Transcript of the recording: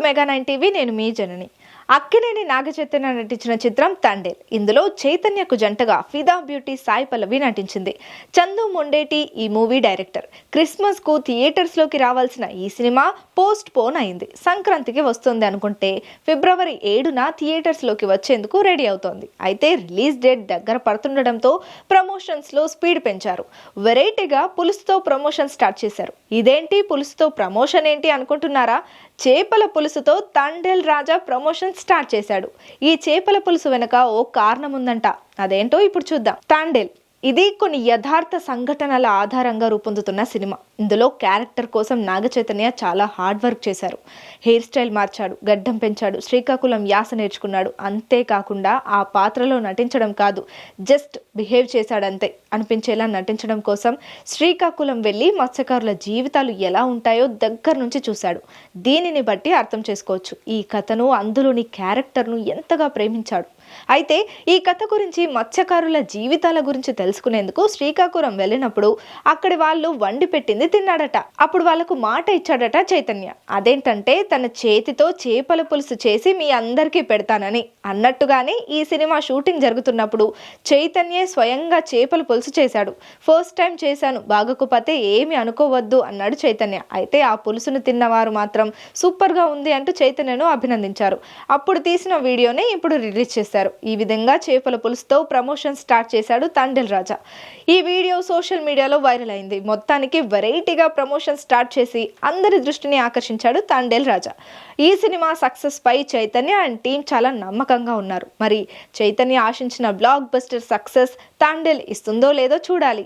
Mega 9 TV. నేను మీ జనని. అక్కినేని నాగచైతన్య నటించిన చిత్రం తండేల్. ఇందులో చైతన్యకు జంటగా ఫిదా బ్యూటీ సాయి పల్లవి నటించింది. చందు మొండేటి ఈ మూవీ డైరెక్టర్. క్రిస్మస్ కు థియేటర్స్ లోకి రావాల్సిన ఈ సినిమా పోస్ట్ పోన్ అయింది. సంక్రాంతికి వస్తుంది అనుకుంటే ఫిబ్రవరి 7న థియేటర్స్ లోకి వచ్చేందుకు రెడీ అవుతోంది. అయితే రిలీజ్ డేట్ దగ్గర పడుతుండటంతో ప్రమోషన్స్ లో స్పీడ్ పెంచారు. వెరైటీగా పులుసుతో ప్రమోషన్ స్టార్ట్ చేశారు. ఇదేంటి పులుసుతో ప్రమోషన్ ఏంటి అనుకుంటున్నారా? చేపల పులుసుతో తండేల్ రాజా ప్రమోషన్ స్టార్ట్ చేశాడు. ఈ చేపల పులుసు వెనుక ఓ కారణం ఉందంట. అదేంటో ఇప్పుడు చూద్దాం. తండేల్ ఇది కొన్ని యథార్థ సంఘటనల ఆధారంగా రూపొందుతున్న సినిమా. ఇందులో క్యారెక్టర్ కోసం నాగచైతన్య చాలా హార్డ్ వర్క్ చేశారు. హెయిర్ స్టైల్ మార్చాడు, గడ్డం పెంచాడు, శ్రీకాకుళం యాస నేర్చుకున్నాడు. అంతేకాకుండా ఆ పాత్రలో నటించడం కాదు, జస్ట్ బిహేవ్ చేశాడంతే అనిపించేలా నటించడం కోసం శ్రీకాకుళం వెళ్ళి మత్స్యకారుల జీవితాలు ఎలా ఉంటాయో దగ్గర నుంచి చూశాడు. దీనిని బట్టి అర్థం చేసుకోవచ్చు ఈ కథను, అందులోని క్యారెక్టర్ను ఎంతగా ప్రేమించాడు. అయితే ఈ కథ గురించి, మత్స్యకారుల జీవితాల గురించి తెలుసుకునేందుకు శ్రీకాకుళం వెళ్ళినప్పుడు అక్కడి వాళ్ళు వండి పెట్టింది తిన్నాడట. అప్పుడు వాళ్ళకు మాట ఇచ్చాడట చైతన్య. అదేంటంటే తన చేతితో చేపల పులుసు చేసి మీ అందరికీ పెడతానని. అన్నట్టుగానే ఈ సినిమా షూటింగ్ జరుగుతున్నప్పుడు చైతన్యే స్వయంగా చేపల పులుసు చేశాడు. ఫస్ట్ టైం చేశాను, బాగోకపోతే ఏమి అనుకోవద్దు అన్నాడు చైతన్య. అయితే ఆ పులుసును తిన్నవారు మాత్రం సూపర్ గా ఉంది అంటూ చైతన్యను అభినందించారు. అప్పుడు తీసిన వీడియోని ఇప్పుడు రిలీజ్ చేశారు. ఈ విధంగా చేపల పులుసుతో ప్రమోషన్ స్టార్ట్ చేశాడు తండేల్ రాజా. ఈ వీడియో సోషల్ మీడియాలో వైరల్ అయింది. మొత్తానికి వెరైటీగా ప్రమోషన్ స్టార్ట్ చేసి అందరి దృష్టిని ఆకర్షించాడు తండేల్ రాజా. ఈ సినిమా సక్సెస్ పై చైతన్య అండ్ టీం చాలా నమ్మకంగా ఉన్నారు. మరి చైతన్య ఆశించిన బ్లాక్ బస్టర్ సక్సెస్ తండేల్ ఇస్తుందో లేదో చూడాలి.